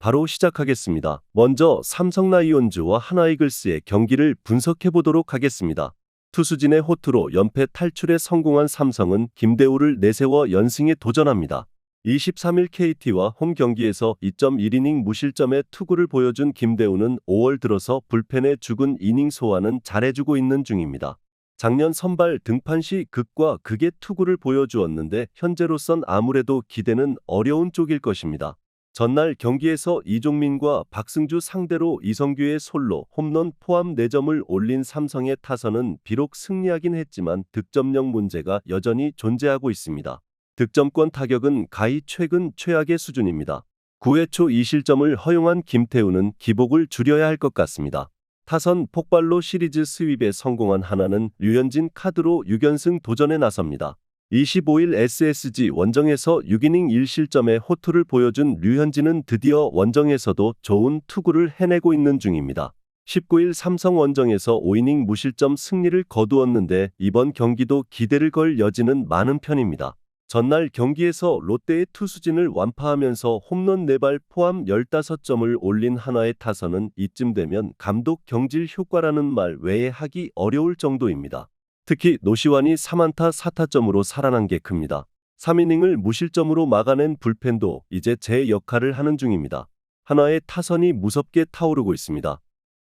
바로 시작하겠습니다. 먼저 삼성 라이온즈와 하나이글스의 경기를 분석해 보도록 하겠습니다. 투수진의 호투로 연패 탈출에 성공한 삼성은 김대우를 내세워 연승에 도전합니다. 23일 KT와 홈 경기에서 2.1이닝 무실점의 투구를 보여준 김대우는 5월 들어서 불펜의 죽은 이닝 소화는 잘해주고 있는 중입니다. 작년 선발 등판 시 극과 극의 투구를 보여주었는데 현재로선 아무래도 기대는 어려운 쪽일 것입니다. 전날 경기에서 이종민과 박승주 상대로 이성규의 솔로 홈런 포함 4점을 올린 삼성의 타선은 비록 승리하긴 했지만 득점력 문제가 여전히 존재하고 있습니다. 득점권 타격은 가히 최근 최악의 수준입니다. 9회 초 2실점을 허용한 김태우는 기복을 줄여야 할 것 같습니다. 타선 폭발로 시리즈 스윕에 성공한 하나는 류현진 카드로 6연승 도전에 나섭니다. 25일 SSG 원정에서 6이닝 1실점의 호투를 보여준 류현진은 드디어 원정에서도 좋은 투구를 해내고 있는 중입니다. 19일 삼성 원정에서 5이닝 무실점 승리를 거두었는데 이번 경기도 기대를 걸 여지는 많은 편입니다. 전날 경기에서 롯데의 투수진을 완파하면서 홈런 4발 포함 15점을 올린 하나의 타선은 이쯤 되면 감독 경질 효과라는 말 외에 하기 어려울 정도입니다. 특히 노시환이 3안타 4타점으로 살아난 게 큽니다. 3이닝을 무실점으로 막아낸 불펜도 이제 제 역할을 하는 중입니다. 하나의 타선이 무섭게 타오르고 있습니다.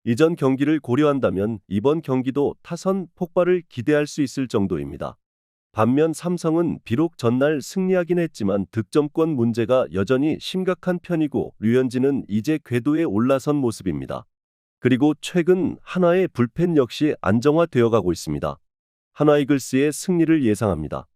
이전 경기를 고려한다면 이번 경기도 타선 폭발을 기대할 수 있을 정도입니다. 반면 삼성은 비록 전날 승리하긴 했지만 득점권 문제가 여전히 심각한 편이고 류현진은 이제 궤도에 올라선 모습입니다. 그리고 최근 하나의 불펜 역시 안정화되어 가고 있습니다. 하나이글스의 승리를 예상합니다.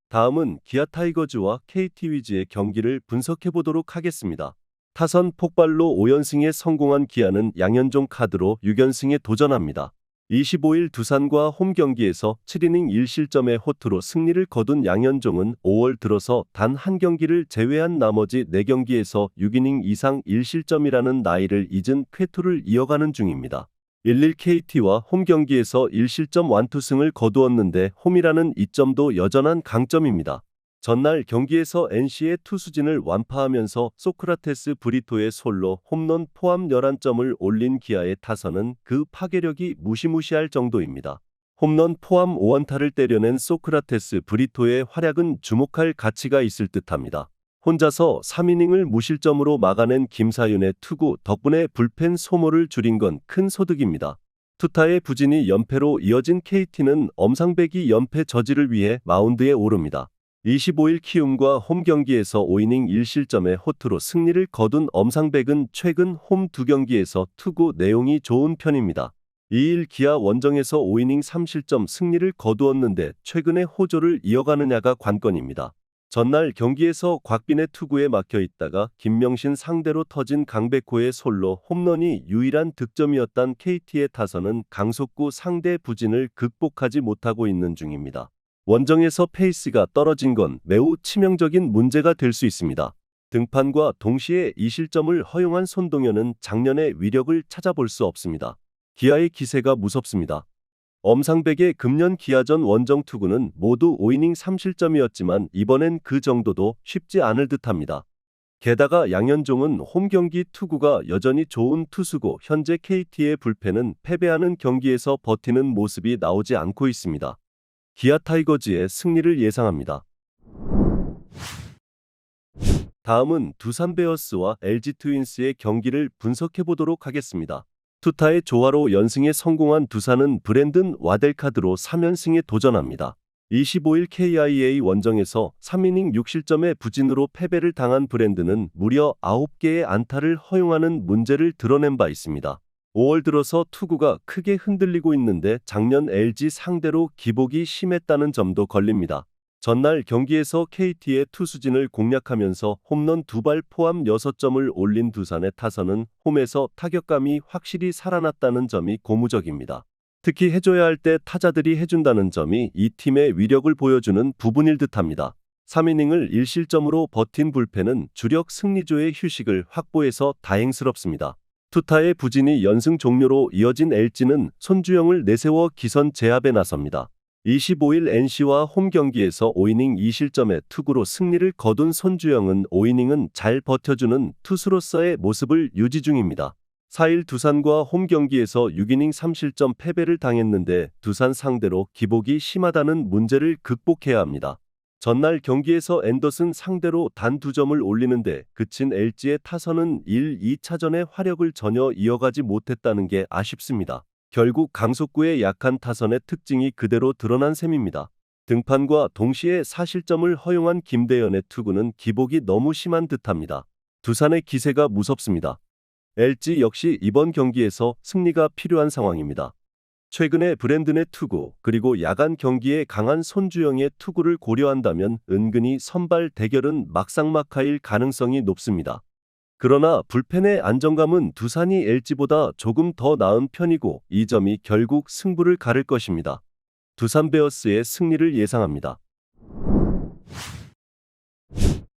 다음은 기아 타이거즈와 KT 위즈의 경기를 분석해 보도록 하겠습니다. 타선 폭발로 5연승에 성공한 기아는 양현종 카드로 6연승에 도전합니다. 25일 두산과 홈 경기에서 7이닝 1실점의 호투로 승리를 거둔 양현종은 5월 들어서 단 한 경기를 제외한 나머지 4경기에서 6이닝 이상 1실점이라는 나이를 잊은 쾌투를 이어가는 중입니다. 1일 KT와 홈 경기에서 1실점 완투승을 거두었는데 홈이라는 이점도 여전한 강점입니다. 전날 경기에서 NC의 투수진을 완파하면서 소크라테스 브리토의 솔로 홈런 포함 11점을 올린 기아의 타선은 그 파괴력이 무시무시할 정도입니다. 홈런 포함 5안타를 때려낸 소크라테스 브리토의 활약은 주목할 가치가 있을 듯합니다. 혼자서 3이닝을 무실점으로 막아낸 김사윤의 투구 덕분에 불펜 소모를 줄인 건 큰 소득입니다. 투타의 부진이 연패로 이어진 KT는 엄상백이 연패 저지를 위해 마운드에 오릅니다. 25일 키움과 홈 경기에서 5이닝 1실점의 호투로 승리를 거둔 엄상백은 최근 홈 2경기에서 투구 내용이 좋은 편입니다. 2일 기아 원정에서 5이닝 3실점 승리를 거두었는데 최근의 호조를 이어가느냐가 관건입니다. 전날 경기에서 곽빈의 투구에 막혀 있다가 김명신 상대로 터진 강백호의 솔로 홈런이 유일한 득점이었던 KT의 타선은 강속구 상대 부진을 극복하지 못하고 있는 중입니다. 원정에서 페이스가 떨어진 건 매우 치명적인 문제가 될 수 있습니다. 등판과 동시에 2실점을 허용한 손동현은 작년의 위력을 찾아볼 수 없습니다. 기아의 기세가 무섭습니다. 엄상백의 금년 기아전 원정 투구는 모두 5이닝 3실점이었지만 이번엔 그 정도도 쉽지 않을 듯합니다. 게다가 양현종은 홈 경기 투구가 여전히 좋은 투수고 현재 KT의 불펜은 패배하는 경기에서 버티는 모습이 나오지 않고 있습니다. 기아 타이거즈의 승리를 예상합니다. 다음은 두산 베어스와 LG 트윈스의 경기를 분석해 보도록 하겠습니다. 투타의 조화로 연승에 성공한 두산은 브랜든 와델 카드로 3연승에 도전합니다. 25일 KIA 원정에서 3이닝 6실점의 부진으로 패배를 당한 브랜든은 무려 9개의 안타를 허용하는 문제를 드러낸 바 있습니다. 5월 들어서 투구가 크게 흔들리고 있는데 작년 LG 상대로 기복이 심했다는 점도 걸립니다. 전날 경기에서 KT의 투수진을 공략하면서 홈런 2발 포함 6점을 올린 두산의 타선은 홈에서 타격감이 확실히 살아났다는 점이 고무적입니다. 특히 해줘야 할 때 타자들이 해준다는 점이 이 팀의 위력을 보여주는 부분일 듯합니다. 3이닝을 1실점으로 버틴 불펜은 주력 승리조의 휴식을 확보해서 다행스럽습니다. 투타의 부진이 연승 종료로 이어진 LG는 손주영을 내세워 기선 제압에 나섭니다. 25일 NC와 홈 경기에서 5이닝 2실점의 투구로 승리를 거둔 손주영은 5이닝은 잘 버텨주는 투수로서의 모습을 유지 중입니다. 4일 두산과 홈 경기에서 6이닝 3실점 패배를 당했는데 두산 상대로 기복이 심하다는 문제를 극복해야 합니다. 전날 경기에서 앤더슨 상대로 단 2점을 올리는데 그친 LG의 타선은 1, 2차전의 화력을 전혀 이어가지 못했다는 게 아쉽습니다. 결국 강속구의 약한 타선의 특징이 그대로 드러난 셈입니다. 등판과 동시에 4실점을 허용한 김대현의 투구는 기복이 너무 심한 듯합니다. 두산의 기세가 무섭습니다. LG 역시 이번 경기에서 승리가 필요한 상황입니다. 최근에 브랜든의 투구 그리고 야간 경기에 강한 손주영의 투구를 고려한다면 은근히 선발 대결은 막상막하일 가능성이 높습니다. 그러나 불펜의 안정감은 두산이 LG보다 조금 더 나은 편이고 이 점이 결국 승부를 가를 것입니다. 두산 베어스의 승리를 예상합니다.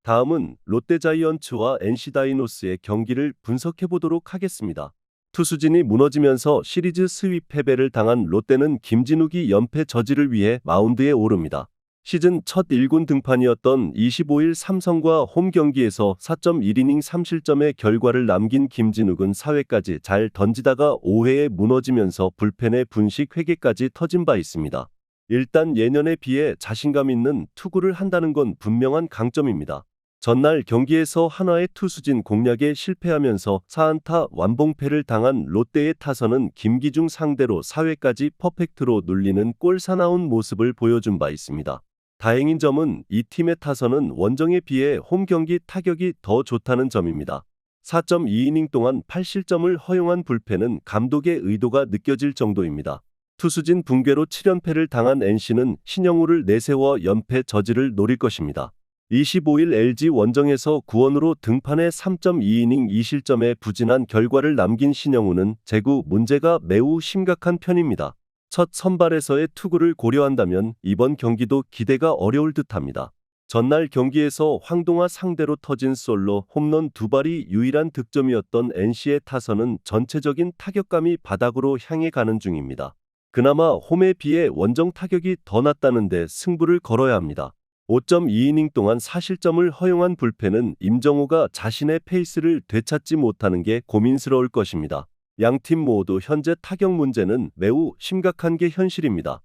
다음은 롯데자이언츠와 NC 다이노스의 경기를 분석해보도록 하겠습니다. 투수진이 무너지면서 시리즈 스윕 패배를 당한 롯데는 김진욱이 연패 저지를 위해 마운드에 오릅니다. 시즌 첫 1군 등판이었던 25일 삼성과 홈 경기에서 4.1이닝 3실점의 결과를 남긴 김진욱은 4회까지 잘 던지다가 5회에 무너지면서 불펜의 분식 회개까지 터진 바 있습니다. 일단 예년에 비해 자신감 있는 투구를 한다는 건 분명한 강점입니다. 전날 경기에서 한화의 투수진 공략에 실패하면서 4안타 완봉패를 당한 롯데의 타선은 김기중 상대로 4회까지 퍼펙트로 눌리는 골사나운 모습을 보여준 바 있습니다. 다행인 점은 이 팀의 타선은 원정에 비해 홈 경기 타격이 더 좋다는 점입니다. 4.2이닝 동안 8실점을 허용한 불펜은 감독의 의도가 느껴질 정도입니다. 투수진 붕괴로 7연패를 당한 NC는 신영우를 내세워 연패 저지를 노릴 것입니다. 25일 LG 원정에서 구원으로 등판해 3.2이닝 2실점에 부진한 결과를 남긴 신영우는 제구 문제가 매우 심각한 편입니다. 첫 선발에서의 투구를 고려한다면 이번 경기도 기대가 어려울 듯합니다. 전날 경기에서 황동아 상대로 터진 솔로 홈런 2발이 유일한 득점이었던 NC의 타선은 전체적인 타격감이 바닥으로 향해 가는 중입니다. 그나마 홈에 비해 원정 타격이 더 낮다는데 승부를 걸어야 합니다. 5.2이닝 동안 4실점을 허용한 불펜은 임정호가 자신의 페이스를 되찾지 못하는 게 고민스러울 것입니다. 양팀 모두 현재 타격 문제는 매우 심각한 게 현실입니다.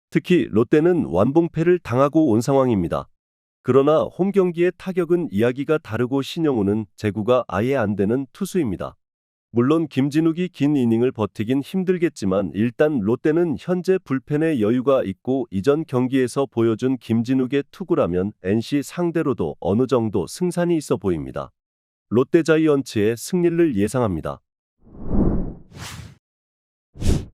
특히 롯데는 완봉패를 당하고 온 상황입니다. 그러나 홈 경기의 타격은 이야기가 다르고 신영우는 제구가 아예 안 되는 투수입니다. 물론 김진욱이 긴 이닝을 버티긴 힘들겠지만 일단 롯데는 현재 불펜에 여유가 있고 이전 경기에서 보여준 김진욱의 투구라면 NC 상대로도 어느 정도 승산이 있어 보입니다. 롯데자이언츠의 승리를 예상합니다.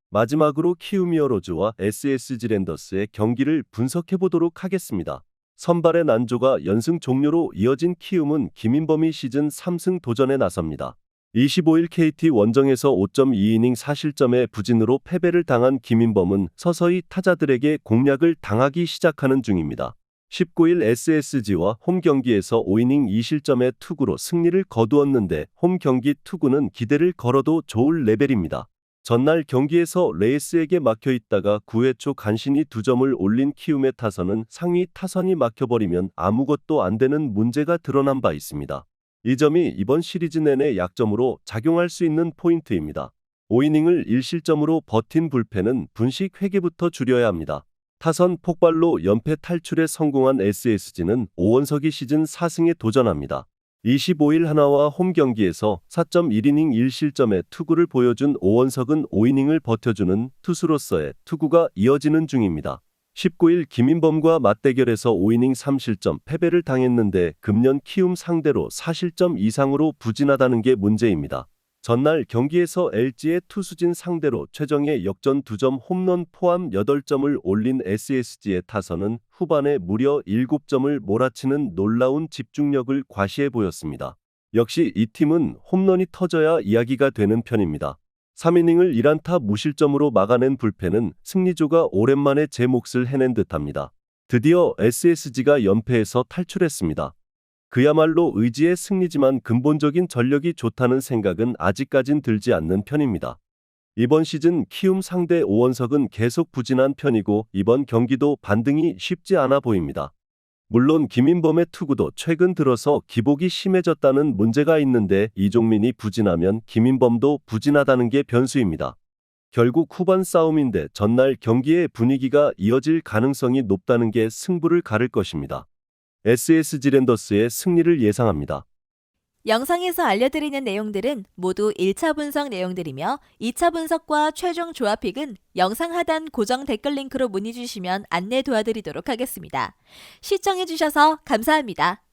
마지막으로 키움히어로즈와 SSG 랜더스의 경기를 분석해보도록 하겠습니다. 선발의 난조가 연승 종료로 이어진 키움은 김인범이 시즌 3승 도전에 나섭니다. 25일 KT 원정에서 5.2이닝 4실점의 부진으로 패배를 당한 김인범은 서서히 타자들에게 공략을 당하기 시작하는 중입니다. 19일 SSG와 홈 경기에서 5이닝 2실점의 투구로 승리를 거두었는데 홈 경기 투구는 기대를 걸어도 좋을 레벨입니다. 전날 경기에서 레이스에게 막혀있다가 9회 초 간신히 2점을 올린 키움의 타선은 상위 타선이 막혀버리면 아무것도 안 되는 문제가 드러난 바 있습니다. 이 점이 이번 시리즈 내내 약점으로 작용할 수 있는 포인트입니다. 5이닝을 1실점으로 버틴 불펜은 분식 회계부터 줄여야 합니다. 타선 폭발로 연패 탈출에 성공한 SSG는 오원석이 시즌 4승에 도전합니다. 25일 하나와 홈 경기에서 4.1이닝 1실점의 투구를 보여준 오원석은 5이닝을 버텨주는 투수로서의 투구가 이어지는 중입니다. 19일 김인범과 맞대결에서 5이닝 3실점 패배를 당했는데 금년 키움 상대로 4실점 이상으로 부진하다는 게 문제입니다. 전날 경기에서 LG의 투수진 상대로 최정예 역전 2점 홈런 포함 8점을 올린 SSG의 타선은 후반에 무려 7점을 몰아치는 놀라운 집중력을 과시해 보였습니다. 역시 이 팀은 홈런이 터져야 이야기가 되는 편입니다. 3이닝을 1안타 무실점으로 막아낸 불펜은 승리조가 오랜만에 제 몫을 해낸 듯합니다. 드디어 SSG가 연패에서 탈출했습니다. 그야말로 의지의 승리지만 근본적인 전력이 좋다는 생각은 아직까진 들지 않는 편입니다. 이번 시즌 키움 상대 오원석은 계속 부진한 편이고 이번 경기도 반등이 쉽지 않아 보입니다. 물론 김인범의 투구도 최근 들어서 기복이 심해졌다는 문제가 있는데 이종민이 부진하면 김인범도 부진하다는 게 변수입니다. 결국 후반 싸움인데 전날 경기의 분위기가 이어질 가능성이 높다는 게 승부를 가를 것입니다. SSG 랜더스의 승리를 예상합니다. 영상에서 알려드리는 내용들은 모두 1차 분석 내용들이며 2차 분석과 최종 조합픽은 영상 하단 고정 댓글 링크로 문의 주시면 안내 도와드리도록 하겠습니다. 시청해주셔서 감사합니다.